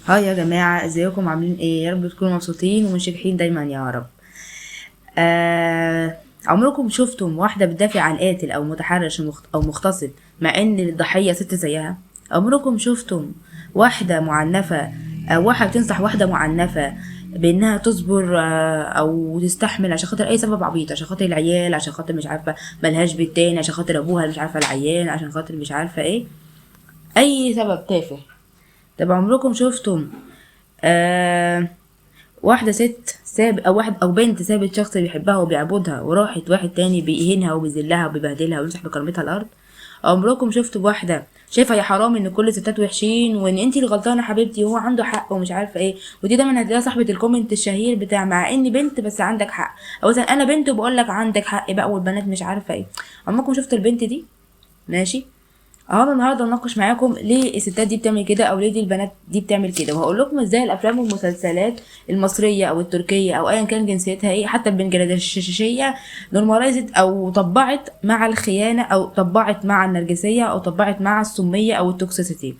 هاي يا جماعة، ازيكم عاملين ايه؟ يا رب تكونوا مبسوطين ومنشجحين دايما يا رب. عمركم شفتم واحدة بتدافع عن قاتل او متحرش او مغتصب مع ان الضحية ست زيها؟ عمركم شفتم واحدة معنفة او واحدة بتنصح واحدة معنفة بانها تصبر او تستحمل عشان خاطر اي سبب عبيط، عشان خاطر العيال، عشان خاطر مش عارفة ملهاش بيت تاني، عشان خاطر ابوها مش عارفة العيال، عشان خاطر مش عارفة ايه، اي سبب تافه. طب عمركم شفتم آه واحدة ست او واحد او بنت سابت شخص بيحبها وبيعبدها وراحت واحد تاني بيهينها وبيذلها وبيبهدلها ويمسح بكرامتها الارض؟ عمركم شفتوا واحدة شايفة يا حرام ان كل الستات وحشين وان انتي اللي غلطانة حبيبتي وهو عنده حق ومش عارفة ايه؟ ودي دايما هتلاقيها صاحبة الكومنت الشهير بتاع مع اني بنت بس عندك حق، او مثلا انا بنت وبقول لك عندك حق بقى والبنات مش عارفة ايه. عمركم شفتوا البنت دي؟ ماشي. انا النهارده اناقش معاكم ليه الستات دي بتعمل كده او ليه دي البنات دي بتعمل كده، وهقول لكم ازاي الافلام والمسلسلات المصريه او التركيه او ايا كان جنسيتها ايه، حتى البنجلاديشيه، نورماليزت او طبعت مع الخيانه او طبعت مع النرجسيه او طبعت مع السميه او التوكسيسيتي.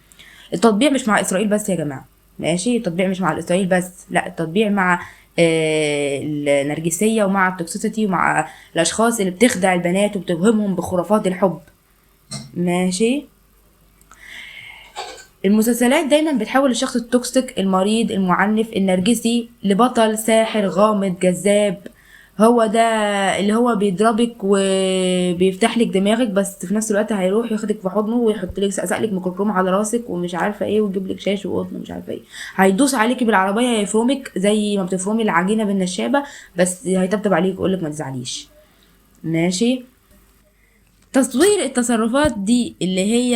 التطبيع مش مع اسرائيل بس يا جماعه، ماشي؟ التطبيع مش مع اسرائيل بس، لا، التطبيع مع النرجسيه ومع التوكسيسيتي ومع الاشخاص اللي بتخدع البنات وبتوهمهم بخرافات الحب. ماشي. المسلسلات دايما بتحول الشخص التوكسيك المريض المعنف النرجسي لبطل ساحر غامض جذاب. هو ده اللي هو بيضربك وبيفتح لك دماغك، بس في نفس الوقت هيروح ياخدك في حضنه ويحط لك سقسق لك ميكروكروم على راسك ومش عارفه ايه ويجيب لك شاش وقطن ومش عارفه ايه. هيدوس عليكي بالعربيه هيفرمك زي ما بتفرمي العجينه بالنشابه، بس هيطبطب عليك ويقول لك ما تزعليش. ماشي. تصوير التصرفات دي اللي هي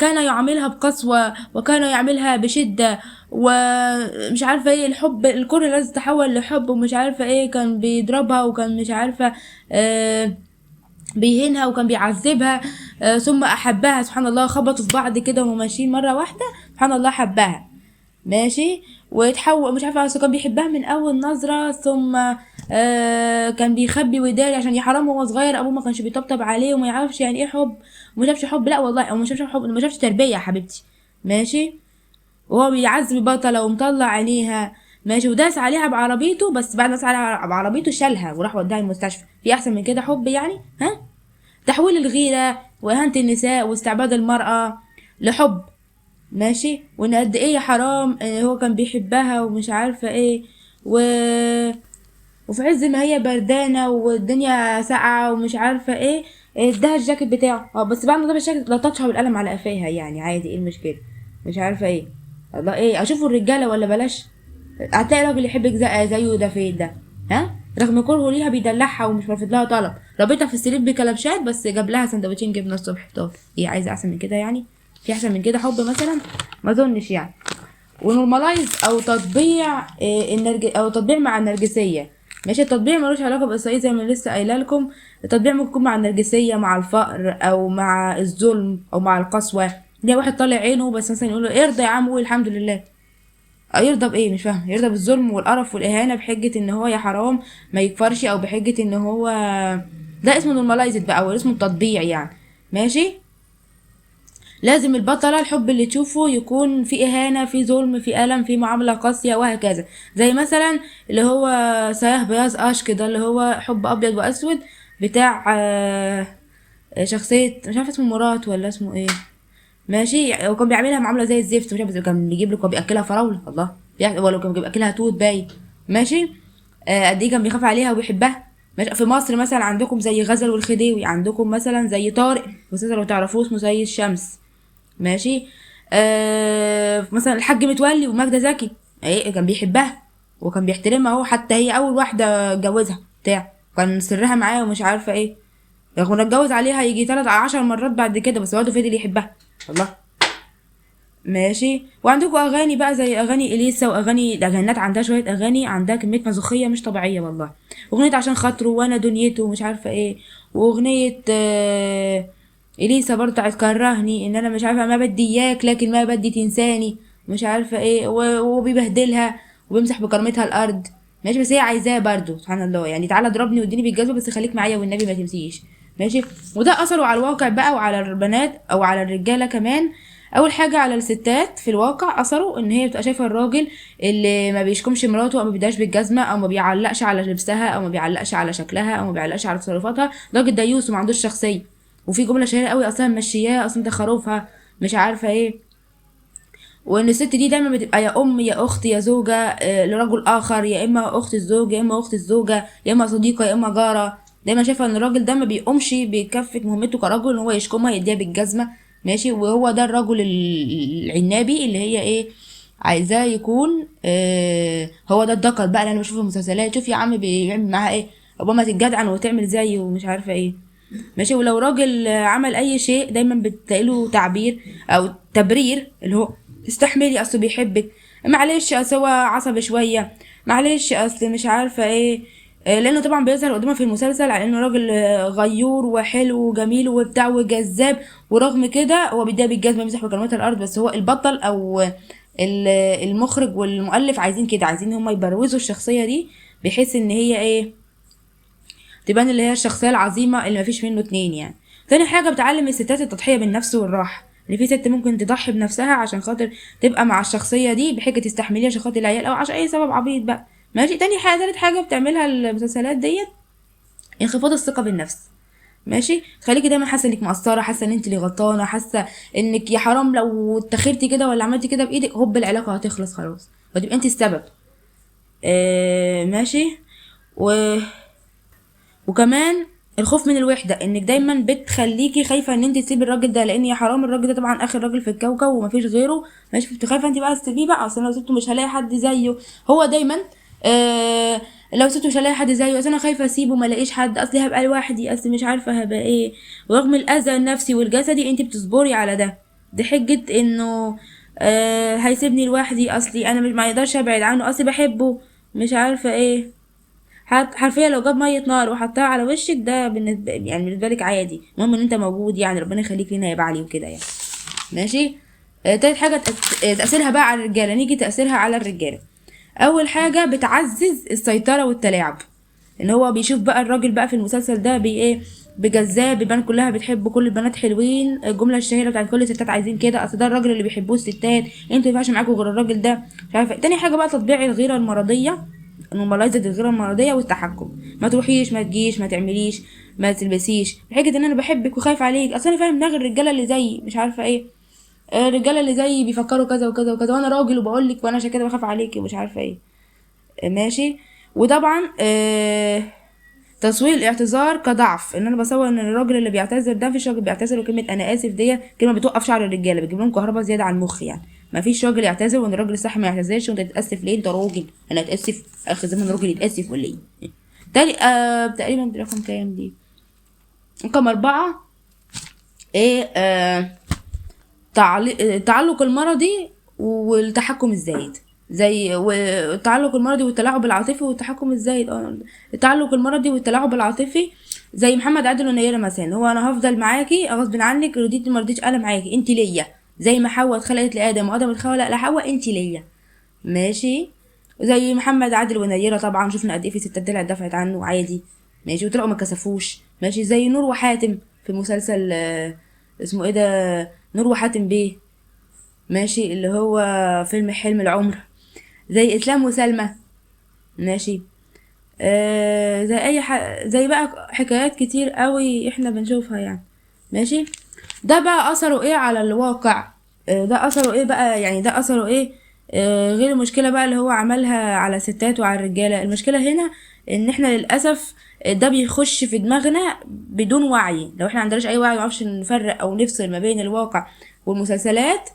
كان يعاملها بقسوة وكان يعملها بشدة ومش عارفة ايه، الحب الكره لازم تتحول لحب ومش عارفة ايه، كان بيضربها وكان مش عارفة بيهينها وكان بيعذبها، ثم احبها سبحان الله، خبطوا في بعض كده وهم ماشيين مرة واحدة سبحان الله حبها. ماشي. ويتحول مش عارفه، اصل كان بيحبها من اول نظره، ثم كان بيخبي ويداري عشان يا حرام هو صغير ابوه ما كانش بيطبطب عليه وما يعرفش يعني ايه حب وما شافش حب، لا والله، او ما شافش حب، ما شافش تربيه يا حبيبتي. ماشي. وهو بيعذب البطله ومطلع عينيها. ماشي. وداس عليها بعربيته، بس بعد ما داس عليها بعربيته شالها وراح وداها المستشفى. في احسن من كده حب يعني؟ ها؟ تحويل الغيره واهانه النساء واستعباد المراه لحب. ماشي. وان قد ايه يا حرام هو كان بيحبها ومش عارفه ايه و... وفي عز ما هي بردانه والدنيا ساقعه ومش عارفه ايه، اداها الجاكيت بتاعه. بس بعد ما ضرب الجاكيت لطشها بالقلم على قفاها، يعني عادي، ايه المشكله؟ مش عارفه ايه. الله، ايه اشوفوا الرجاله ولا بلاش؟ هتلاقي راجل يحبك زيه ده فين ده؟ ها؟ رغم كرهه ليها بيدلعها ومش رافض لها طلب، رابطها في السرير بكلبشات بس جاب لها سندوتشين جبنه الصبح فطار. ايه عايزه احسن من كده يعني؟ في احسن من كده حب مثلا؟ ما اظنش يعني. ونورماليز او تطبيع او تطبيع مع النرجسيه. ماشي. التطبيع ملوش علاقه باسرائيل زي ما لسه قايله لكم. التطبيع ممكن يكون مع النرجسيه، مع الفقر، او مع الظلم، او مع القسوه. ده واحد طالع عينه بس مثلا يقول له ارضى يا عم وقول الحمد لله. يرضى بايه؟ مش فاهم. يرضى بالظلم والقرف والاهانه بحجه ان هو يا حرام ما يكفرش، او بحجه ان هو ده اسمه نورماليزد بقى، او اسمه التطبيع يعني. ماشي. لازم البطلة الحب اللي تشوفه يكون في إهانة، في ظلم، في ألم، في معاملة قاسية وهكذا. زي مثلا اللي هو سياه بياض أشك ده، اللي هو حب أبيض وأسود بتاع شخصية مش عارفة اسمه مراد ولا اسمه ايه. ماشي. وكان بيعملها معاملة زي الزفت، مش عارفة كان بيجيب لك وبيأكلها فراولة، الله، ولا كان بيأكلها توت باي. ماشي. قد ايه كان بيخاف عليها وبيحبها. ماشي. في مصر مثلا عندكم زي غزل والخديوي، عندكم مثلا زي طارق، بس لو تعرفوه اسمه زي الشمس. ماشي. مثلا الحاج متولي وماجدة زكي، ايه كان بيحبها وكان بيحترمها، اهو حتى هي اول واحده اتجوزها بتاع، كان سرها معاه ومش عارفه ايه، رغم انه اتجوز عليها يجي 10 مرات بعد كده، بس برضه فضل يحبها. الله. ماشي. وعندكم اغاني بقى زي اغاني اليسا، واغاني الاغانات عندها شويه اغاني عندها كميه مزوخيه مش طبيعيه والله. اغنيه عشان خاطره وانا دنيته ومش عارفه ايه، واغنيه اليسا برضه بتاعت كرهني ان انا مش عارفه ما بدي اياك لكن ما بدي تنساني، مش عارفه ايه، وبيبهدلها وبيمسح بكرامتها الارض. ماشي. بس هي عايزاه برضه سبحان الله، يعني تعالى اضربني واديني بالجزمه بس خليك معايا والنبي ما تمسيش. ماشي. وده اثره على الواقع بقى وعلى البنات او على الرجاله كمان. اول حاجه على الستات في الواقع اثره ان هي بتبقى شايفه الراجل اللي ما بيشكمش مراته او ما بيداش بالجزمه او ما بيعلقش على لبسها او ما بيعلقش على شكلها او ما بيعلقش على تصرفاتها، راجل ديوث وما عندوش شخصيه. وفي جمله شهيره قوي اصلا ماشياه اصلا ده خروفها مش عارفه ايه. وان الست دي دايما بتبقى يا ام يا اخت يا زوجه لرجل اخر، يا اما اخت الزوج يا اما اخت الزوجه يا اما صديقه يا اما جاره. دايما شايفه ان الراجل ده ما بيقومش بكافه مهمته كرجل ان هو يشكمها يديها بالجزمه. ماشي، وهو ده الرجل العنابي اللي هي ايه عايزاه يكون هو ده الذكر بقى اللي انا بشوفه في المسلسلات. شوف يا عم بيعمل معاها ايه، ربما تتجدعن وتعمل زيه ومش عارفه ايه. ماشي، ولو راجل عمل اي شيء دايما بتلاقي له تعبير او تبرير اللي هو استحملي اصل بيحبك، معلش اصل هو عصبي شويه، معلش اصل مش عارفه ايه. لانه طبعا بيظهر قدامه في المسلسل على انه راجل غيور وحلو وجميل وبتاع وجذاب، ورغم كده هو بيديها بالجزمه بيمسح بكلمات الارض. بس هو البطل او المخرج والمؤلف عايزين كده، عايزين ان هم يبروزوا الشخصيه دي بحيث ان هي ايه تبان اللي هي الشخصيه العظيمه اللي مفيش منه اتنين يعني. تاني حاجه بتعلم الستات التضحيه بالنفس والراحه، ان في ست ممكن تضحي بنفسها عشان خاطر تبقى مع الشخصيه دي بحجه تستحمليها عشان خاطر العيال او عشان اي سبب عبيط بقى. ماشي، تاني حاجه تالت حاجه بتعملها المسلسلات ديت انخفاض الثقه بالنفس. ماشي، خليكي دايما حاسه انك مقصره، حاسه ان انت اللي غلطانه، حاسه انك يا حرام لو اتخرتي كده ولا عملتي كده بايدك هوب العلاقه هتخلص خلاص وتبقى انت السبب. ماشي. و وكمان الخوف من الوحده، انك دايما بتخليكي خايفه ان انت تسيبي الراجل ده، لان يا حرام الراجل ده طبعا اخر راجل في الكوكب ومفيش غيره. ماشي، فانت خايفه انت بقى تسيبيه بقى، اصل لو سبته مش هلاقي حد زيه. هو دايما لو سبته مش هلاقي حد زيه، اصل انا خايفه اسيبه ما الاقيش حد، اصلي هبقى لوحدي، اصل مش عارفه هبقى ايه. ورغم الاذى النفسي والجسدي انت بتصبري على ده، دي حجه انه هيسيبني لوحدي، اصلي انا ما يقدرش ابعد عنه، اصلي بحبه مش عارفه ايه. حرفيا لو جاب ميه نار وحطها على وشك ده بالنسبه لك عادي، المهم ان انت موجود يعني، ربنا يخليك لنا يا بعلي وكده يعني. ماشي. تالت حاجه تاثيرها بقى على الرجاله، نيجي تاثيرها على الرجاله. اول حاجه بتعزز السيطره والتلاعب، ان هو بيشوف بقى الراجل بقى في المسلسل ده ايه بجذاب، بيبان كلها بتحب كل البنات حلوين، الجمله الشهيره بتاعت كل الستات عايزين كده، اصل ده الراجل اللي بيحبوه الستات، انتوا ما ينفعش معاكوا غير الراجل ده مش عارفه. تاني حاجه بقى تطبيع الغيره المرضيه، نورماليزد الغيره المرضيه والتحكم. ما تروحيش ما تجيش ما تعمليش ما تلبسيش بحجه ان انا بحبك وخايف عليك، اصل انا فاهم دماغ الرجاله اللي زيي مش عارفه ايه، الرجاله اللي زيي بيفكروا كذا وكذا وكذا وانا راجل وبقول لك وانا عشان كده بخاف عليكي ومش عارفه ايه. ماشي. وطبعا تصوير الاعتذار كضعف، ان انا بصور ان الراجل اللي بيعتذر ده، مفيش راجل بيعتذر وكلمه انا اسف دي كلمه بتوقف شعر الرجاله، بتجيب لهم كهرباء زياده على المخ يعني. مفيش راجل يعتذر، وان الراجل الصح ما يعتذرش، وانت تتاسف ليه انت راجل، انا اتاسف اخر زمان راجل يتاسف ولا ايه. تقريبا دي رقم كام دي، رقم 4 ايه التعلق المرضي والتحكم الزايد، زي والتعلق المرضي والتلاعب العاطفي والتحكم الزايد. التعلق المرضي والتلاعب العاطفي زي محمد عادل ونيره مثلا، هو انا هفضل معاكي غصب عنك، رضيتي ما رضيتش انا معاكي انت ليا، زي ما حواء اتخلقت لادم وادم اتخلق لحواء انت ليا. ماشي. زي محمد عادل ونيره طبعا شفنا قد ايه في ستات دلع دفعت عنه عادي. ماشي، وطلعوا ما كسفوش. ماشي، زي نور وحاتم في مسلسل اسمه ايه ده، نور وحاتم بيه. ماشي، اللي هو فيلم حلم العمر. زي اسلام وسلمى. ماشي. زي بقى حكايات كتير قوي احنا بنشوفها يعني. ماشي. ده بقى اثره ايه على الواقع، ده اثره ايه بقى يعني، ده اثره ايه غير المشكله بقى اللي هو عملها على الستات وعلى الرجاله. المشكله هنا ان احنا للاسف ده بيخش في دماغنا بدون وعي، لو احنا عندناش اي وعي معرفش نفرق او نفصل ما بين الواقع والمسلسلات.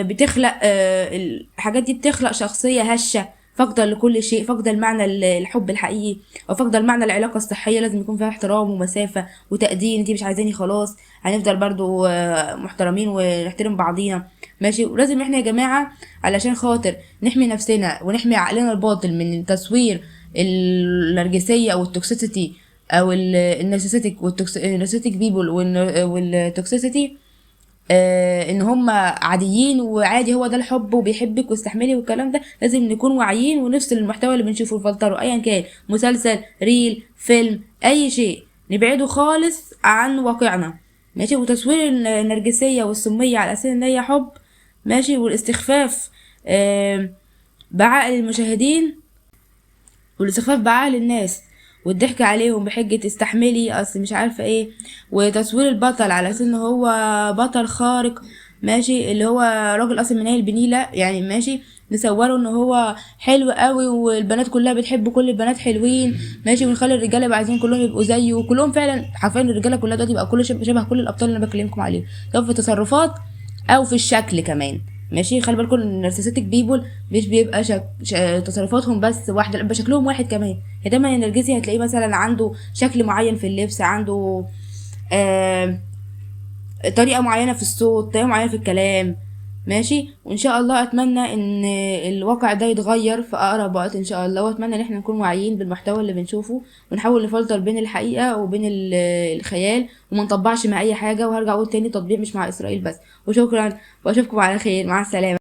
بتخلق الحاجات دي بتخلق شخصيه هشه فاقده لكل شيء، فاقده المعنى الحب الحقيقي، او فاقده المعنى العلاقه الصحيه لازم يكون فيها احترام ومسافه وتقدير. انتي مش عايزاني خلاص هنفضل برضو محترمين ونحترم بعضينا. ماشي. ولازم احنا يا جماعه علشان خاطر نحمي نفسنا ونحمي عقلنا الباطل من تصوير النرجسيه او التوكسيسيتي او النارسيسيتك والنارسيسيتك بيبول والتوكسيسيتي، ان هم عاديين وعادي هو ده الحب وبيحبك واستحملي والكلام ده. لازم نكون واعيين ونفصل المحتوى اللي بنشوفه نفلتره، ايا كان مسلسل ريل فيلم اي شيء نبعده خالص عن واقعنا. ماشي. وتصوير النرجسية والسمية على أساس إن هي حب، ماشي. والاستخفاف بعقل المشاهدين، والاستخفاف بعقل الناس، والضحك عليهم بحجة استحملي اصل مش عارفة ايه. وتصوير البطل على اساس ان هو بطل خارق، ماشي، اللي هو راجل اصلا من هي البنيلة يعني، ماشي. نصوره ان هو حلو قوي والبنات كلها بتحبه، كل البنات حلوين، ماشي. ونخلي الرجاله يبقى عايزين كلهم يبقوا زيه، وكلهم فعلا حرفيا الرجاله كلها دلوقتي بقى كل شبه كل الابطال اللي انا بكلمكم عليهم، سواء في تصرفات او في الشكل كمان، ماشي. خلي بالكم ان النارسيستيك بيبول مش بيبقى تصرفاتهم بس واحده، لا، بيبقى شكلهم واحد كمان. يعني دايما النرجسي هتلاقيه مثلا عنده شكل معين في اللبس، عنده آه طريقه معينه في الصوت، طريقه معينه في الكلام، ماشي. وان شاء الله اتمنى ان الواقع ده يتغير في اقرب وقت ان شاء الله، واتمنى ان احنا نكون واعيين بالمحتوى اللي بنشوفه، ونحاول نفلتر بين الحقيقه وبين الخيال، وما نطبعش مع اي حاجه. وهرجع اقول تاني، تطبيق مش مع اسرائيل بس. وشكرا، واشوفكم على خير، مع السلامه.